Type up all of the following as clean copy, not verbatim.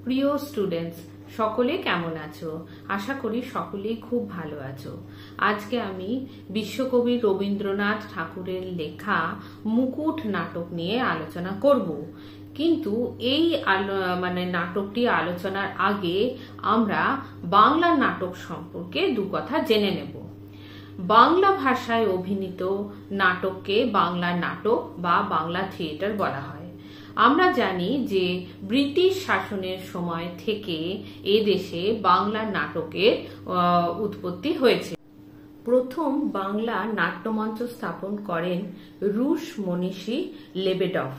প্রিয় স্টুডেন্টস, সকলে কেমন আছো? আশা করি সকলেই খুব ভালো আছো। আজকে আমি বিশ্বকবি রবীন্দ্রনাথ ঠাকুরের লেখা মুকুট নাটক নিয়ে আলোচনা করব। কিন্তু এই নাটকটি আলোচনার আগে আমরা বাংলা নাটক সম্পর্কে দু কথা জেনে নেব। বাংলা ভাষায় অভিনীত নাটককে বাংলা নাটক বা বাংলা থিয়েটার বলা হয়। আমরা জানি যে ব্রিটিশ শাসনের সময় থেকে এদেশে বাংলা নাটকের উৎপত্তি হয়েছে। প্রথম বাংলা নাট্যমঞ্চ স্থাপন করেন রুশ মনীষী লেবেডভ।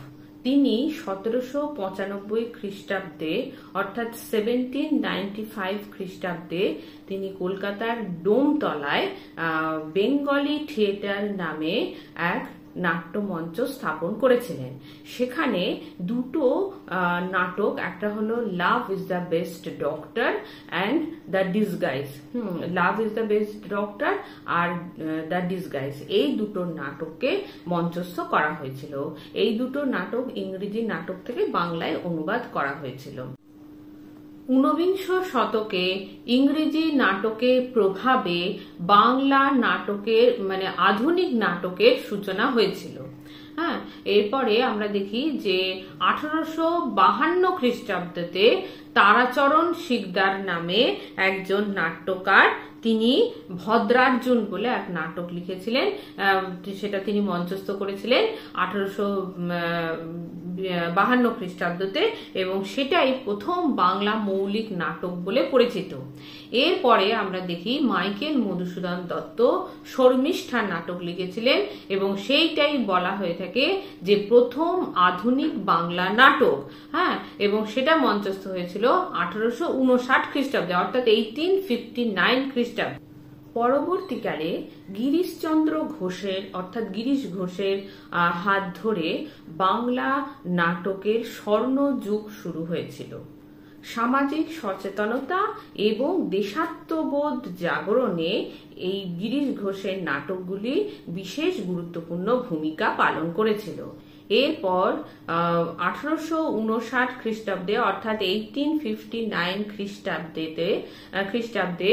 তিনি 1795 খ্রিস্টাব্দে অর্থাৎ 1795 খ্রিস্টাব্দে তিনি কলকাতার ডোমতলায় বেঙ্গলি থিয়েটার নামে এক নাট্যমঞ্চ স্থাপন করেছিলেন। সেখানে দুটো নাটক, একটা হলো love is the best doctor and the disguise, love is the best doctor are the disguise, এই দুটো নাটককে মঞ্চস্থ করা হয়েছিল। এই দুটো নাটক ইংরেজি নাটক থেকে বাংলায় অনুবাদ করা হয়েছিল। ঊনবিংশ শতকে ইংরেজি নাটকের প্রভাবে বাংলা নাটকের আধুনিক নাটকের সূচনা হয়েছিল। হ্যাঁ, এরপরে আমরা দেখি যে 1852 খ্রিস্টাব্দে তারাচরণ শিকদার নামে একজন নাট্যকার, তিনি ভদ্রার্জুন বলে এক নাটক লিখেছিলেন। সেটা তিনি মঞ্চস্থ করেছিলেন 1852 খ্রিস্টাব্দে এবং সেটাই প্রথম বাংলা মৌলিক নাটক বলে পরিচিত। এরপরে আমরা দেখি মাইকেল মধুসূদন দত্ত শর্মিষ্ঠা নাটক লিখেছিলেন এবং সেইটাই বলা হয়ে থাকে যে প্রথম আধুনিক বাংলা নাটক। হ্যাঁ, এবং সেটা মঞ্চস্থ হয়েছিল 1859 খ্রিস্টাব্দে অর্থাৎ 1859 খ্রিস্টাব্দে। পরবর্তীকালে গিরিশচন্দ্র ঘোষের অর্থাৎ গিরিশ ঘোষের হাত ধরে বাংলা নাটকের স্বর্ণ যুগ শুরু হয়েছিল। সামাজিক সচেতনতা এবং দেশাত্মবোধ জাগরণে এই গিরিশ ঘোষের নাটকগুলি বিশেষ গুরুত্বপূর্ণ ভূমিকা পালন করেছিল। এরপর 1859 খ্রিস্টাব্দে অর্থাৎ 1859 খ্রিস্টাব্দে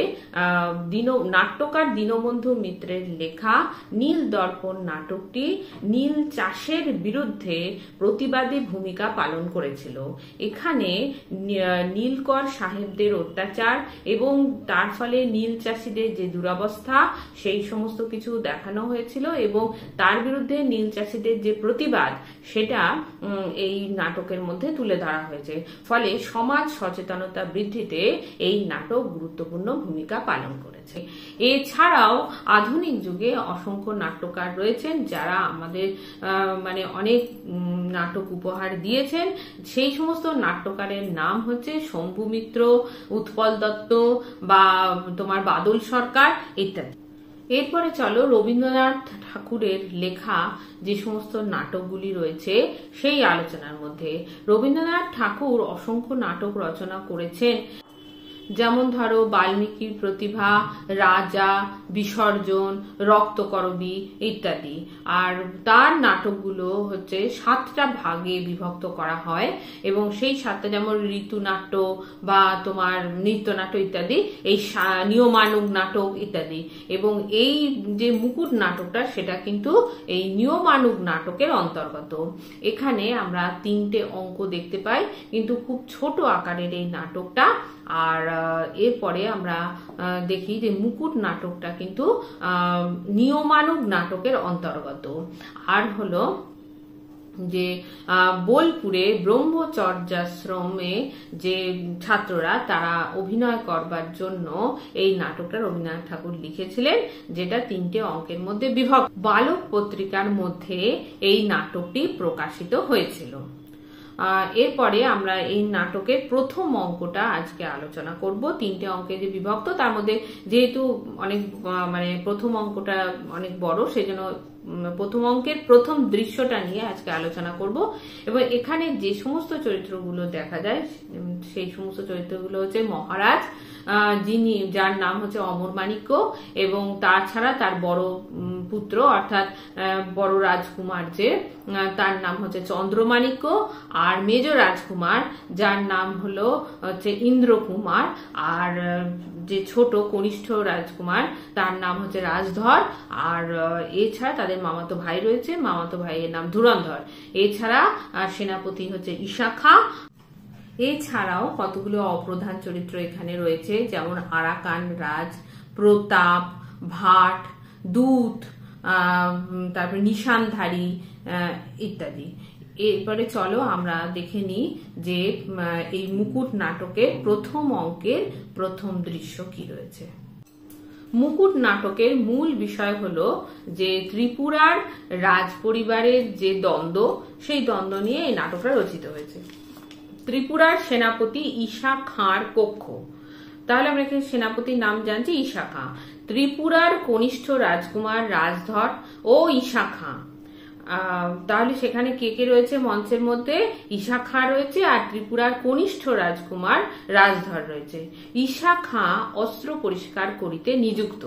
নাট্যকার দীনবন্ধু মিত্রের লেখা নীল দর্পণ নাটকটি নীল চাষের বিরুদ্ধে প্রতিবাদী ভূমিকা পালন করেছিল। এখানে নীলকর সাহেবদের অত্যাচার এবং তার ফলে নীল চাষীদের যে দুরবস্থা সেই সমস্ত কিছু দেখানো হয়েছিল এবং তার বিরুদ্ধে নীল চাষীদের যে প্রতিবাদ সেটা এই নাটকের মধ্যে তুলে ধরা হয়েছে। ফলে সমাজ সচেতনতা বৃদ্ধিতে এই নাটক গুরুত্বপূর্ণ ভূমিকা পালন করেছে। এছাড়াও আধুনিক যুগে অসংখ্য নাট্যকার রয়েছেন যারা আমাদের অনেক নাটক উপহার দিয়েছেন। সেই সমস্ত নাট্যকারের নাম হচ্ছে শম্ভু মিত্র, উৎপল দত্ত বা তোমার বাদল সরকার ইত্যাদি। এরপরে চলো রবীন্দ্রনাথ ঠাকুরের লেখা যে সমস্ত নাটকগুলি রয়েছে সেই আলোচনার মধ্যে। রবীন্দ্রনাথ ঠাকুর অসংখ্য নাটক রচনা করেছেন, যেমন ধরো বাল্মীকির প্রতিভা, রাজা, বিসর্জন, রক্তকরবী ইত্যাদি। আর তার নাটকগুলো হচ্ছে 7টা ভাগে বিভক্ত করা হয় এবং সেই 7টা যেমন ঋতুনাট্য বা তোমার নৃত্যনাট্য ইত্যাদি, এই নিয়মানুগ নাটক ইত্যাদি। এবং এই যে মুকুট নাটকটা সেটা কিন্তু এই নিয়মানুগ নাটকের অন্তর্গত। এখানে আমরা 3টে অঙ্ক দেখতে পাই, কিন্তু খুব ছোট আকারের এই নাটকটা। আর এরপরে আমরা দেখি যে মুকুট নাটকটা কিন্তু নিয়মানুগ নাটকের অন্তর্গত। আর হলো যে বোলপুরে ব্রহ্মচর্যাশ্রমে যে ছাত্ররা তারা অভিনয় করবার জন্য এই নাটকটা রবীন্দ্রনাথ ঠাকুর লিখেছিলেন, যেটা 3টে অঙ্কের মধ্যে বিভক্ত। বালক পত্রিকার মধ্যে এই নাটকটি প্রকাশিত হয়েছিল। এরপরে আমরা এই নাটকের প্রথম অঙ্কটা আজকে আলোচনা করব। 3টে অঙ্কে যে বিভক্ত, তার মধ্যে যেহেতু অনেক প্রথম অঙ্কটা অনেক বড়, সেজন্য প্রথম অঙ্কের প্রথম দৃশ্যটা নিয়ে আজকে আলোচনা করব। এবং এখানে যে সমস্ত চরিত্রগুলো দেখা যায় সেই সমস্ত চরিত্রগুলো হচ্ছে মহারাজ, যার নাম হচ্ছে অমরমাণিক্য, এবং তাছাড়া তার বড় পুত্র অর্থাৎ বড় রাজকুমার যে তার নাম হচ্ছে চন্দ্রমাণিক্য, আর মেজ রাজকুমার যার নাম হলো হচ্ছে ইন্দ্রকুমার, আর যে ছোট কনিষ্ঠ রাজকুমার তার নাম হচ্ছে রাজধর, আর এছাড়া তাদের মামাতো ভাই রয়েছে, মামাতো ভাইয়ের নাম ধুরন্ধর। এছাড়া সেনাপতি হচ্ছে ঈশাখা। এছাড়াও কতগুলো অপ্রধান চরিত্র এখানে রয়েছে, যেমন আরাকান রাজ, প্রতাপ, ভাট, দূত, তারপরে নিশানধারী ইত্যাদি। এরপরে চলো আমরা দেখে নিই যে এই মুকুট নাটকের প্রথম অঙ্কের প্রথম দৃশ্য কি রয়েছে। মুকুট নাটকের মূল বিষয় হলো যে ত্রিপুরার রাজ পরিবারের যে দ্বন্দ্ব, সেই দ্বন্দ্ব নিয়ে এই নাটকটা রচিত হয়েছে। ত্রিপুরার সেনাপতি ঈশা খাঁর কক্ষ, তাহলে আমরা এখানে সেনাপতির নাম জানছি ঈশা খাঁ। ত্রিপুরার কনিষ্ঠ রাজকুমার রাজধর ও ঈশা খাঁ, তাহলে সেখানে কে কে রয়েছে মঞ্চের মধ্যে? ঈশা খাঁ রয়েছে, আর ত্রিপুরার কনিষ্ঠ রাজকুমার রাজধর রয়েছে। ঈশা খাঁ অস্ত্র পরিষ্কার করিতে নিযুক্ত।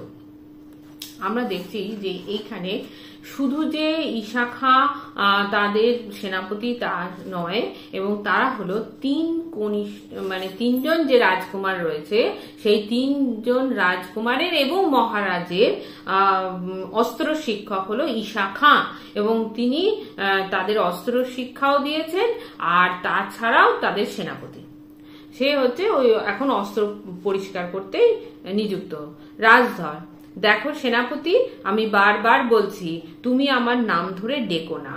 আমরা দেখছি যে এইখানে শুধু যে ঈশা খাঁ তাদের সেনাপতি তা নয়, এবং তারা হলো তিনজন যে রাজকুমার রয়েছে সেই তিনজন রাজকুমারের এবং মহারাজের অস্ত্র শিক্ষক হলো ঈশা খাঁ, এবং তিনি তাদের অস্ত্র শিক্ষাও দিয়েছেন, আর তাছাড়াও তাদের সেনাপতি। সে হচ্ছে ওই এখন অস্ত্র পরিষ্কার করতেই নিযুক্ত। রাজধর, দেখো সেনাপতি, আমি বারবার বলছি তুমি আমার নাম ধরে ডেকো না।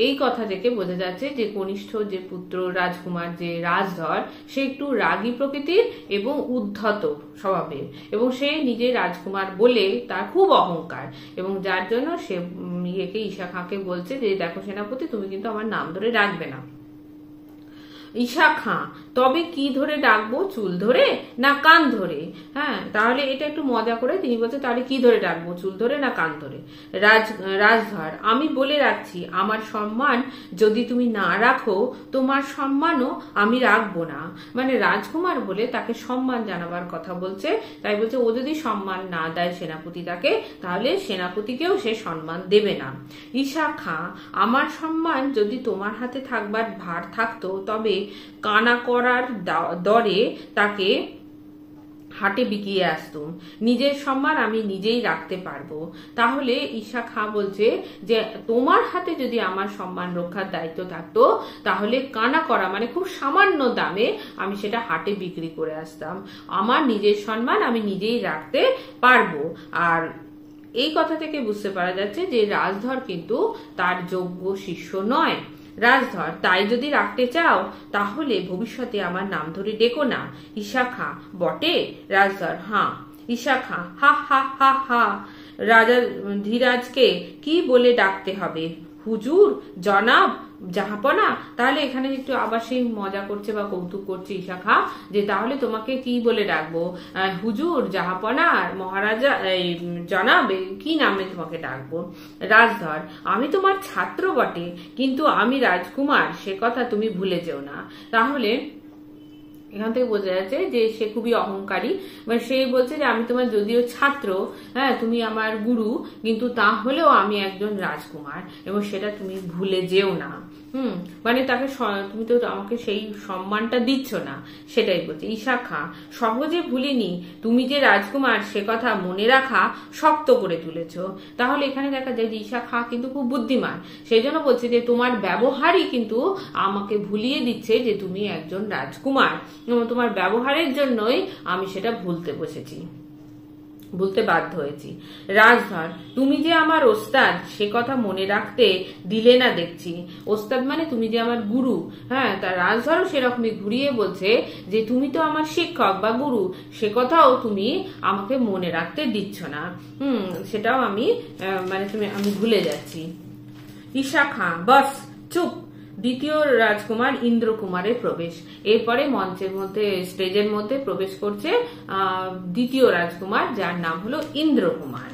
এই কথা থেকে বোঝা যাচ্ছে যে কনিষ্ঠ যে পুত্র রাজকুমার যে রাজধর, সে একটু রাগী প্রকৃতির এবং উদ্ধত স্বভাবের, এবং সে নিজে রাজকুমার বলে তার খুব অহংকার, এবং যার জন্য সে ঈশা খাঁকে বলছে যে দেখো সেনাপতি, তুমি কিন্তু আমার নাম ধরে ডাকবে না। ঈশা খাঁ, তবে কি ধরে ডাকবো? চুল ধরে না কান ধরে? হ্যাঁ, তাহলে এটা একটু মজা করে তিনি বলছে তাহলে কি ধরে ডাকবো, চুল ধরে না কান ধরে? রাজধর, আমি বলে রাখছি আমার সম্মান যদি তুমি না রাখো তোমার সম্মানও আমি রাখবো না। মানে রাজকুমার বলে তাকে সম্মান জানাবার কথা বলছে, তাই বলছে ও যদি সম্মান না দেয় সেনাপতি তাকে, তাহলে সেনাপতিকেও সে সম্মান দেবে না। ঈশা খাঁ, আমার সম্মান যদি তোমার হাতে থাকবার ভার থাকতো তবে কানা করার দরে তাকে হাটে বিকিয়ে আসতুম। নিজের সম্মান আমি নিজেই রাখতে পারবো। তাহলে ঈশা খাঁ বলছে যে তোমার হাতে যদি আমার সম্মান রক্ষার দায়িত্ব থাকতো তাহলে কানা করা মানে খুব সামান্য দামে আমি সেটা হাটে বিক্রি করে আসতাম। আমার নিজের সম্মান আমি নিজেই রাখতে পারবো। আর এই কথা থেকে বুঝতে পারা যাচ্ছে যে রাজধর কিন্তু তার যোগ্য শিষ্য নয়। রাজধর, তাই যদি রাখতে চাও তাহলে ভবিষ্যতে আমার নাম ধরে ডেকো না। ঈশা খাঁ, বটে? রাজধর, হাঁ। ঈশা খাঁ, হা হা হা হা। রাজা ধীরাজকে কি বলে ডাকতে হবে? হুজুর, জনাব, জাহাপনা? তাহলে এখানে একটু আবার সেই মজা করছে বা কৌতুক করছে ঈশা খাঁ যে তাহলে তোমাকে কি বলে ডাকবো? হুজুর, জাহাপনা, মহারাজা, জনাব, কি নামে তোমাকে ডাকবো? রাজধর, আমি তোমার ছাত্র বটে, কিন্তু আমি রাজকুমার, সে কথা তুমি ভুলে যেও না। তাহলে এখান থেকে বোঝা যাচ্ছে যে সে খুবই অহংকারী। মানে সে বলছে যে আমি তোমার যদিও ছাত্র, হ্যাঁ, তুমি আমার গুরু, কিন্তু তাহলেও আমি একজন রাজকুমার, এবং সেটা তুমি ভুলে যেও না। মানে তাকে তুমি তো আমাকে সেই সম্মানটা দিচ্ছ না, সেটাই বলছে। ঈশা খাঁ, সহজে ভুলিনি, তুমি যে রাজকুমার সে কথা মনে রাখা শক্ত করে তুলেছ। তাহলে এখানে দেখা যায় যে ঈশা খাঁ কিন্তু খুব বুদ্ধিমান, সেই জন্য বলছে যে তোমার ব্যবহারই কিন্তু আমাকে ভুলিয়ে দিচ্ছে যে তুমি একজন রাজকুমার, এবং তোমার ব্যবহারের জন্যই আমি সেটা ভুলতে বাধ্য হয়েছি। রাজধর, তুমি যে আমার ওস্তাদ সে কথা মনে রাখতে দিলে না দেখছি। ওস্তাদ মানে তুমি যে আমার গুরু। হ্যাঁ, তার রাজধরও সেরকমই ঘুরিয়ে বলছে যে তুমি তো আমার শিক্ষক বা গুরু, সে কথাও তুমি আমাকে মনে রাখতে দিচ্ছ না। সেটাও আমি আমি ভুলে যাচ্ছি। ঈশা খাঁ, বাস, চুপ। দ্বিতীয় রাজকুমার ইন্দ্রকুমারের প্রবেশ। এরপরে মঞ্চের মধ্যে, স্টেজের মধ্যে প্রবেশ করছে দ্বিতীয় রাজকুমার, যার নাম হলো ইন্দ্রকুমার।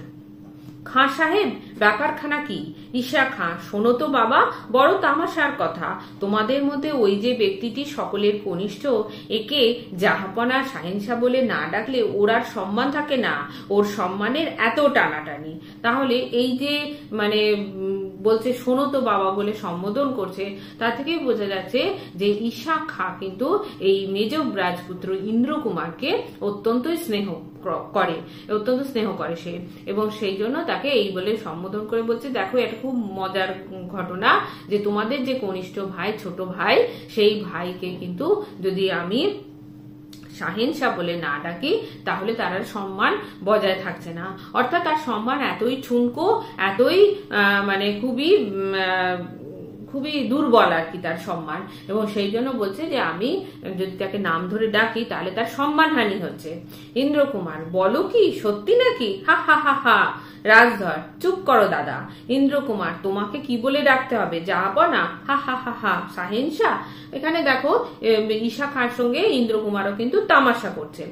খাঁ সাহেব, ব্যাপারখানা কি? ঈশা খাঁ, শোনো তো বাবা, বড় তামাশার কথা। তোমাদের মধ্যে ওই যে ব্যক্তিটি সকলের কনিষ্ঠ, একে জাহাপনা শাহেনশা বলে না ডাকলে ওর আর সম্মান থাকে না। ওর সম্মানের এত টানাটানি। তাহলে এই যে মানে বলছে শোনো তো বাবা বলে সম্বোধন করছে, তা থেকেই বোঝা যাচ্ছে যে ঈশা খাঁ কিন্তু এই মেজ রাজপুত্র ইন্দ্রকুমারকে অত্যন্ত স্নেহ করে সে, এবং সেই জন্য তাকে এই বলে সম্বোধন করে বলছে, দেখো এটা খুব মজার ঘটনা যে তোমাদের যে কনিষ্ঠ ভাই, ছোট ভাই, সেই ভাইকে কিন্তু যদি আমি শাহেনশা বলে না ডাকি তাহলে তার সম্মান বজায় থাকছে না। অর্থাৎ তার সম্মান এতই ঠুনকো, এতই মানে খুবই দুর্বল আর কি তার সম্মান, এবং সেই জন্য বলছে যে আমি যদি তাকে নাম ধরে ডাকি তাহলে তার সম্মানহানি হচ্ছে। ইন্দ্রকুমার, বলো কি সত্যি নাকি? হা হা হা হা। রাজধর, চুপ করো দাদা। ইন্দ্রকুমার, তোমাকে কি বলে ডাকতে হবে? জাহাপনা? হা হা হা হা। শাহেনশা? এখানে দেখো ঈশা খাঁর সঙ্গে ইন্দ্রকুমারও কিন্তু তামাশা করছে,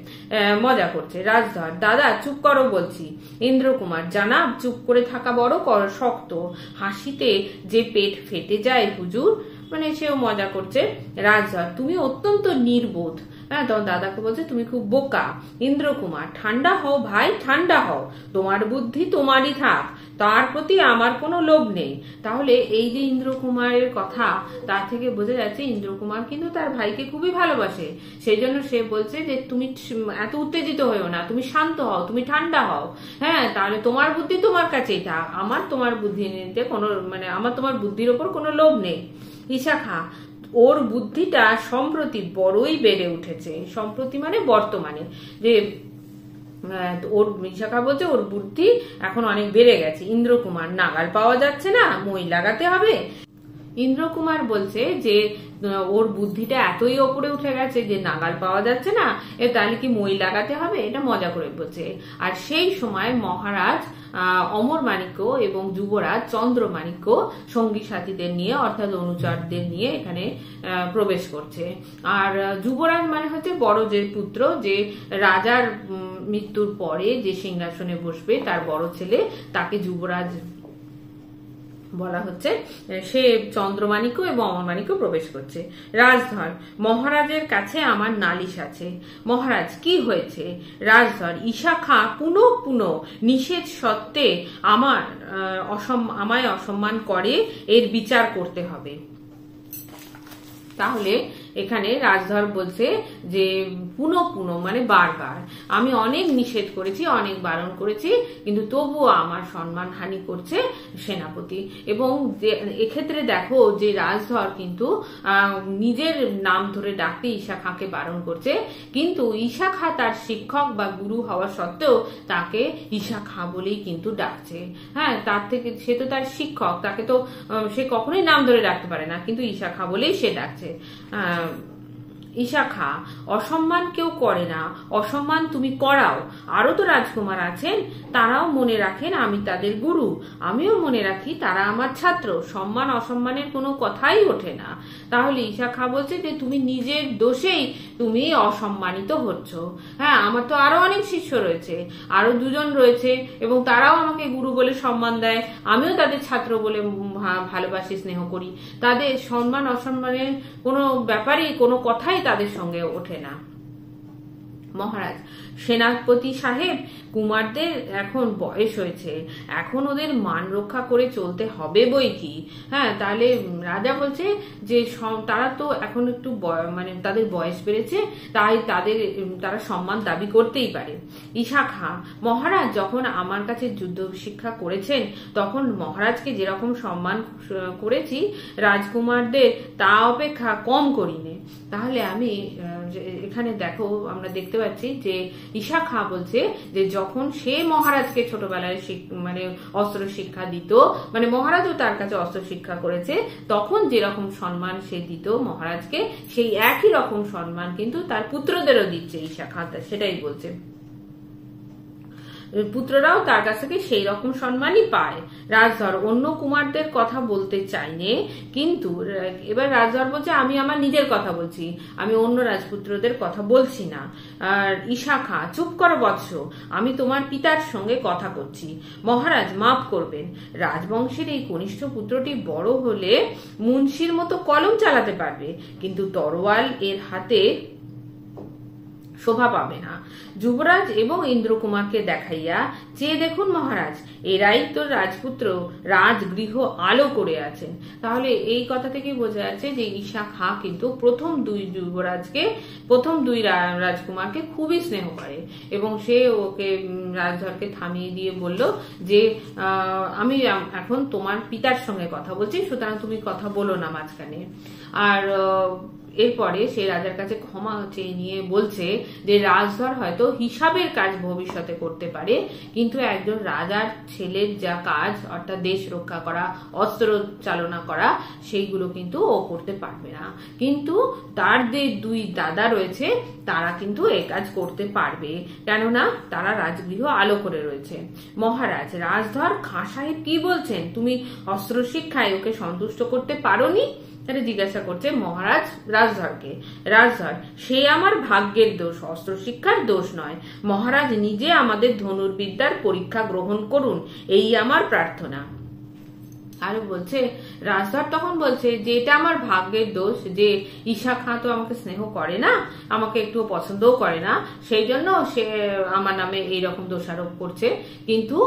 মজা করছে। রাজধর, দাদা চুপ করো বলছি। ইন্দ্রকুমার, জানাব, চুপ করে থাকা বড় শক্ত, হাসিতে যে পেট ফেটে যায় হুজুর। মানে সেও মজা করছে। রাজধর, তুমি অত্যন্ত নির্বোধ। হ্যাঁ, তোমার দাদাকে বলছে তুমি খুব বোকা। ইন্দ্রকুমার, ঠান্ডা হও ভাই, ঠান্ডা হও। তোমার বুদ্ধি তোমারই থাক, তার প্রতি আমার কোনো লোভ নেই। তাহলে এই যে ইন্দ্রকুমারের কথা, তার থেকে বোঝা যাচ্ছে ইন্দ্রকুমার কিন্তু তার ভাইকে খুবই ভালোবাসে। সেই জন্য সে বলছে যে তুমি এত উত্তেজিত হয়েও না, তুমি শান্ত হও, তুমি ঠান্ডা হও। হ্যাঁ, তাহলে তোমার বুদ্ধি তোমার কাছেই থাক, আমার তোমার বুদ্ধি নিতে কোনো আমার তোমার বুদ্ধির ওপর কোনো লোভ নেই। ঈশা খাঁ, ওর বুদ্ধিটা সম্প্রতি বড়ই বেড়ে উঠেছে। সম্প্রতি মানে বর্তমানে, যে ওর ঈশা খাঁ বলছে ওর বুদ্ধি এখন অনেক বেড়ে গেছে। ইন্দ্রকুমার, নাগাল পাওয়া যাচ্ছে না, মই লাগাতে হবে। ইন্দ্রকুমার বলছে যে ওর বুদ্ধিটা এতই ওপরে উঠে গেছে যে নাগাল পাওয়া যাচ্ছে না, তাহলে কি মই লাগাতে হবে? এটা মজা করে বলছে। আর সেই সময় মহারাজ অমরমাণিক্য এবং যুবরাজ চন্দ্রমাণিক্য সঙ্গী সাথীদের নিয়ে, অর্থাৎ অনুচরদের নিয়ে এখানে প্রবেশ করছে। আর যুবরাজ মানে হচ্ছে বড় যে পুত্র, যে রাজার মৃত্যুর পরে যে সিংহাসনে বসবে তার বড় ছেলে, তাকে যুবরাজ বলা হচ্ছে। সে চন্দ্রমাণিক্য এবং অমরমাণিক্য প্রবেশ করছে। রাজধর, মহারাজের কাছে আমার নালিশ আছে। মহারাজ, কি হয়েছে? রাজধর, ঈশা খাঁ পুনঃ নিষেধ সত্ত্বে আমায় অসম্মান করে, এর বিচার করতে হবে। তাহলে এখানে রাজধর বলছে যে পুনঃ মানে বারবার আমি অনেক নিষেধ করেছি, অনেক বারণ করেছি, কিন্তু তবুও আমার সম্মান হানি করছে সেনাপতি। এবং এক্ষেত্রে দেখো যে রাজধর কিন্তু নিজের নাম ধরে ডাকতে ঈশা খাঁকে বারণ করছে, কিন্তু ঈশা খাঁ তার শিক্ষক বা গুরু হওয়া সত্ত্বেও তাকে ঈশা খাঁ বলেই কিন্তু ডাকছে। হ্যাঁ, তার থেকে সে তো তার শিক্ষক, তাকে তো সে কখনোই নাম ধরে ডাকতে পারে না, কিন্তু ঈশা খাঁ বলেই সে ডাকছে। ঈশা খাঁ, অসম্মান কেউ করে না, অসম্মান তুমি করাও। আরো তো রাজকুমার আছেন, তারাও মনে রাখেন আমি তাদের গুরু, আমিও মনে রাখি তারা আমার ছাত্র। সম্মান অসম্মানের কোনো কথাই ওঠে না। তাহলে ঈশা খাঁ বলছে যে তুমি নিজের দোষেই তুমি অসম্মানিত হচ্ছ। হ্যাঁ, আমার তো আরো অনেক শিষ্য রয়েছে, আরো দুজন রয়েছে, এবং তারাও আমাকে গুরু বলে সম্মান দেয়, আমিও তাদের ছাত্র বলে ভালোবাসি, স্নেহ করি। তাদের সম্মান অসম্মানের কোনো ব্যাপারই, কোনো কথাই তাদের সঙ্গে ওঠে না। মহারাজ, সেনাপতি সাহেব, কুমারদের এখন বয়স হয়েছে, এখন ওদের মান রক্ষা করে চলতে হবে বই কি। হ্যাঁ, তাহলে রাজা বলছে যে তারা তো এখন একটু মানে তাদের বয়স বেড়েছে, তাই তারা সম্মান দাবি করতেই পারে। ঈশা খাঁ, মহারাজ যখন আমার কাছে যুদ্ধ শিক্ষা করেছেন তখন মহারাজকে যেরকম সম্মান করেছি রাজকুমারদের তা অপেক্ষা কম করিনি। তাহলে আমি এখানে দেখো আমরা দেখতে পাচ্ছি যে ঈশা খাঁ বলছে যে যখন সে মহারাজকে ছোটবেলায় মানে অস্ত্র শিক্ষা দিত, মানে মহারাজও তার কাছে অস্ত্র শিক্ষা করেছে, তখন যেরকম সম্মান সে দিত মহারাজকে, সেই একই রকম সম্মান কিন্তু তার পুত্রদেরও দিচ্ছে ঈশা খাঁ, সেটাই বলছে। পুত্ররাও তার কাছ থেকে সেই রকম সম্মানই পায়। রাজধর অন্য কুমারদের কথা বলতে চাইনে, কিন্তু এবার রাজধর বলছে আমি আমার নিজের কথা বলছি, আমি অন্য রাজপুত্রদের কথা বলছি না। আর ঈশা খাঁ, চুপ করো বৎস, আমি তোমার পিতার সঙ্গে কথা করছি। মহারাজ মাফ করবেন, রাজবংশের এই কনিষ্ঠ পুত্রটি বড় হলে মুন্সির মতো কলম চালাতে পারবে, কিন্তু তরোয়াল এর হাতে শোভা পাবে না। যুবরাজ এবং ইন্দ্রকুমারকে দেখাইয়া চেয়ে দেখুন মহারাজ, এরাই তো রাজপুত্র, রাজগৃহ আলো করে আছেন। তাহলে এই কথা থেকে বোঝা যাচ্ছে যে ঈশা খাঁ কিন্তু প্রথম দুই রাজকুমারকে খুবই স্নেহ করে, এবং সে ওকে রাজধরকে থামিয়ে দিয়ে বলল যে আমি এখন তোমার পিতার সঙ্গে কথা বলছি, সুতরাং তুমি কথা বলো না মাঝখানে। আর এরপরে সে রাজার কাছে ক্ষমা চেয়ে নিয়ে বলছে যে রাজধর হয়তো হিসাবের কাজ ভবিষ্যতে করতে পারে, কিন্তু একজন রাজার ছেলের যা কাজ, অর্থাৎ দেশ রক্ষা করা, অস্ত্র চালনা করা, সেইগুলো কিন্তু ও করতে পারবে না। কিন্তু তার যে দুই দাদা রয়েছে তারা কিন্তু এই কাজ করতে পারবে, কেননা তারা রাজগৃহ আলো করে রয়েছে। মহারাজ, রাজধর খাঁ সাহেব কি বলছেন? তুমি অস্ত্র শিক্ষায় ওকে সন্তুষ্ট করতে পারোনি? তাহলে জিজ্ঞাসা করছে মহারাজ রাজধরকে। রাজধর, সে আমার ভাগ্যের দোষ, অস্ত্র শিক্ষার দোষ নয়। মহারাজ নিজে আমাদের ধনুর্বিদ্যার পরীক্ষা গ্রহণ করুন, এই আমার প্রার্থনা। আর বলছে রাজধর তখন বলছে যে এটা আমার ভাগ্যের দোষ যে ঈশা খাঁ তো আমাকে স্নেহ করে না, আমাকে একটু পছন্দও করে না, সেই জন্য সে আমার নামে এইরকম দোষারোপ করছে, কিন্তু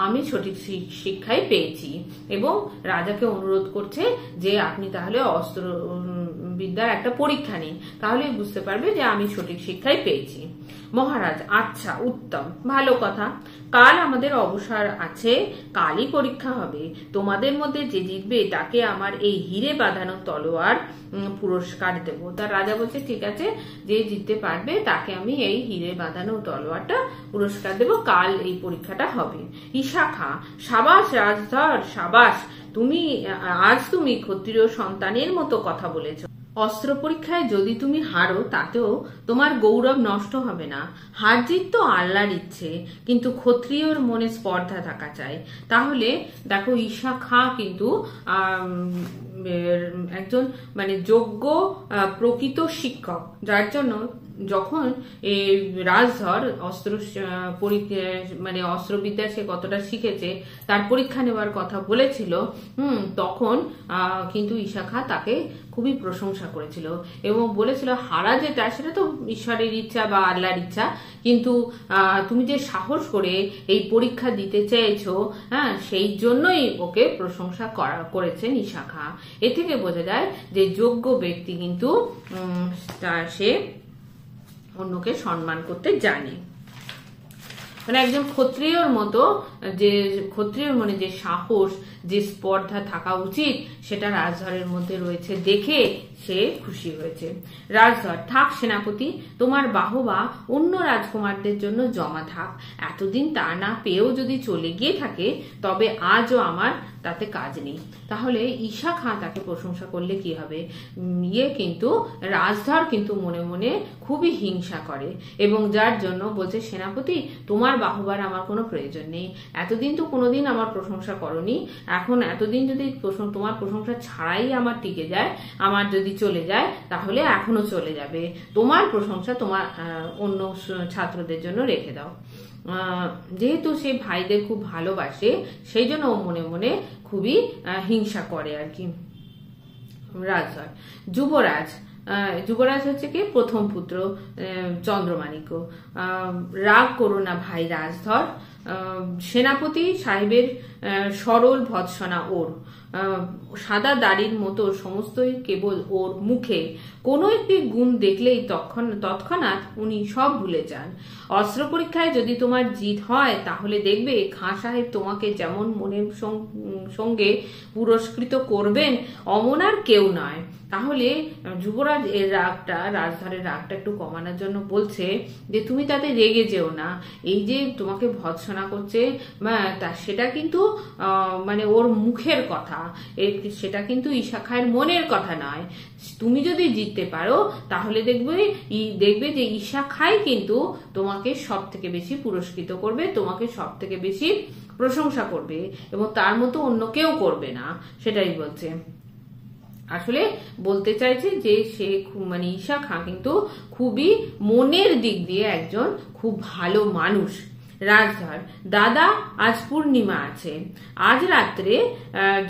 আমি সঠিক শিক্ষাই পেয়েছি। এবং রাজাকে অনুরোধ করছে যে আপনি তাহলে অস্ত্র বিদ্যার একটা পরীক্ষা নিন, তাহলেই বুঝতে পারবে যে আমি সঠিক শিক্ষাই পেয়েছি। মহারাজ, আচ্ছা, উত্তম, ভালো কথা। কাল আমাদের অবসর আছে, কালই পরীক্ষা হবে। তোমাদের মধ্যে যে জিতবে তাকে আমার এই হিরে বাঁধানো তলোয়ার পুরস্কার দেব। তার রাজা বলছে ঠিক আছে, যে জিততে পারবে তাকে আমি এই হিরে বাঁধানো তলোয়ারটা পুরস্কার দেব, কাল এই পরীক্ষাটা হবে। ঈশা খাঁ, সাবাস রাজধর, সাবাস, আজ তুমি ক্ষত্রিয় সন্তানের মতো কথা বলেছ। অস্ত্র পরীক্ষায় যদি তুমি হারো তাতেও তোমার গৌরব নষ্ট হবে না। হার জিত তো আল্লাহর ইচ্ছে, কিন্তু ক্ষত্রিয়র মনে স্পর্ধা থাকা চাই। তাহলে দেখো ঈশা খাঁ কিন্তু একজন যোগ্য প্রকৃত শিক্ষক, যার জন্য যখন এই রাজধর অস্ত্রবিদ্যা সে কতটা শিখেছে তার পরীক্ষা নেওয়ার কথা বলেছিল, তখন কিন্তু ঈশা খাঁ তাকে খুবই প্রশংসা করেছিল এবং বলেছিল হারা যেটা সেটা তো ঈশ্বরের ইচ্ছা বা আল্লাহর ইচ্ছা, কিন্তু তুমি যে সাহস করে এই পরীক্ষা দিতে চেয়েছো, সেই জন্যই ওকে প্রশংসা করেছেন ঈশা খাঁ। এ থেকে বোঝা যায় যে যোগ্য ব্যক্তি কিন্তু সে অন্যকে সম্মান করতে জানে। একজন ক্ষত্রিয়র মতো ক্ষত্রিয়র মনে যে সাহস, যে স্পর্ধা থাকা উচিত, সেটা রাজধরের মধ্যে রয়েছে দেখে সে খুশি হয়েছে। রাজধর, থাক সেনাপতি, তোমার বাহবা অন্য রাজকুমারদের জন্য জমা থাক। এতদিন তা না পেয়েও যদি চলে গিয়ে থাকে তবে আজও আমার তাতে কাজ নেই। তাহলে ঈশা খাঁ তাকে প্রশংসা করলে কি হবে? কিন্তু রাজধর কিন্তু মনে মনে খুবই হিংসা করে এবং যার জন্য বলছে সেনাপতি, তোমার বাহবার আমার কোনো প্রয়োজন নেই। এতদিন তো কোনোদিন আমার প্রশংসা করনি, এখন এতদিন যদি তোমার প্রশংসা ছাড়াই আমার টিকে যায়, আমার যদি চলে যায় তাহলে এখনো চলে যাবে। তোমার প্রশংসা তোমার অন্য ছাত্রদের জন্য রেখে দাও। যেহেতু সে ভাইদের খুব ভালোবাসে, সেই জন্য ও মনে মনে খুবই হিংসা করে আর কি। রাজধর, যুবরাজ হচ্ছে কি প্রথম পুত্র চন্দ্রমাণিক্য। রাগ করো না ভাই রাজধর, সেনাপতি সাহেবের সরল ভৎসনা ওর, সাদা দাড়ির মতো সমস্তই কেবল ওর মুখে। কোনো একটি গুণ দেখলেই তৎক্ষণাৎ উনি সব ভুলে যান। অস্ত্র পরীক্ষায় যদি তোমার জিত হয় তাহলে দেখবে খাঁ সাহেব তোমাকে যেমন মনের সঙ্গে পুরস্কৃত করবেন অমন আর কেউ নয়। তাহলে যুবরাজ রাজধরের রাগটা একটু কমানোর জন্য বলছে যে তুমি তাতে রেগে যেও না, এই যে তোমাকে ভৎসনা আলোচনা করছে, সেটা কিন্তু মানে ওর মুখের কথা, সেটা কিন্তু ঈশা খাঁয়ের মনের কথা নয়। তুমি যদি জিততে পারো তাহলে দেখবে যে ঈশা খাঁই কিন্তু তোমাকে সব থেকে বেশি পুরস্কৃত করবে, তোমাকে সব থেকে বেশি প্রশংসা করবে, এবং তার মতো অন্য কেউ করবে না, সেটাই বলছে। আসলে বলতে চাইছে যে সে মানে ঈশা খাঁ কিন্তু খুবই মনের দিক দিয়ে একজন খুব ভালো মানুষ। রাজধর, দাদা আজ পূর্ণিমা আছে, আজ রাত্রে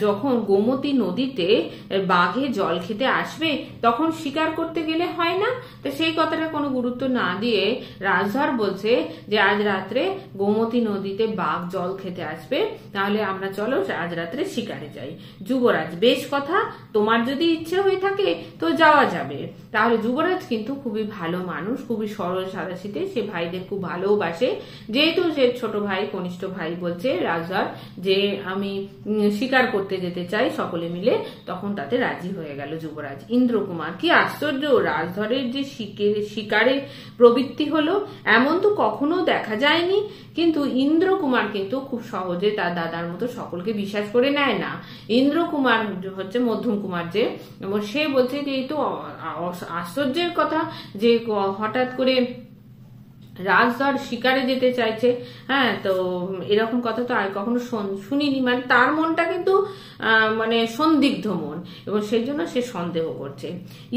যখন গোমতী নদীতে বাঘে জল খেতে আসবে তখন শিকার করতে গেলে হয় না? তো সেই কথাটা কোনো গুরুত্ব না দিয়ে রাজধর বলছে যে আজ রাত্রে গোমতী নদীতে বাঘ জল খেতে আসবে, তাহলে আমরা চলো আজ রাত্রে শিকারে যাই। যুবরাজ, বেশ কথা, তোমার যদি ইচ্ছে হয়ে থাকে তো যাওয়া যাবে। তাহলে যুবরাজ কিন্তু খুবই ভালো মানুষ, খুবই সরল সাদাসিধে, সে ভাইদের খুব ভালোবাসে। যেহেতু সে ছোট ভাই, কনিষ্ঠ ভাই বলছে রাজধর যে আমি শিকার করতে যেতে চাই সকলে মিলে, তখন তাতে রাজি হয়ে গেল যুবরাজ। ইন্দ্রকুমার, কি আশ্চর্য, রাজধরের যে শিকারে প্রবৃত্তি হলো এমন তো কখনো দেখা যায়নি। কিন্তু ইন্দ্রকুমার কিন্তু খুব সহজে তার দাদার মতো সকলকে বিশ্বাস করে নেয় না। ইন্দ্রকুমার হচ্ছে মধ্যম কুমার যে, এবং সে বলছে যে এই তো আশ্চর্যের কথা যে হঠাৎ করে রাজধর শিকারে যেতে চাইছে। হ্যাঁ, তো এরকম কথা তো আর কখনো শুনিনি। মানে তার মনটা কিন্তু মানে সন্দিগ্ধ মন, এবং সেই জন্য সে সন্দেহ করছে।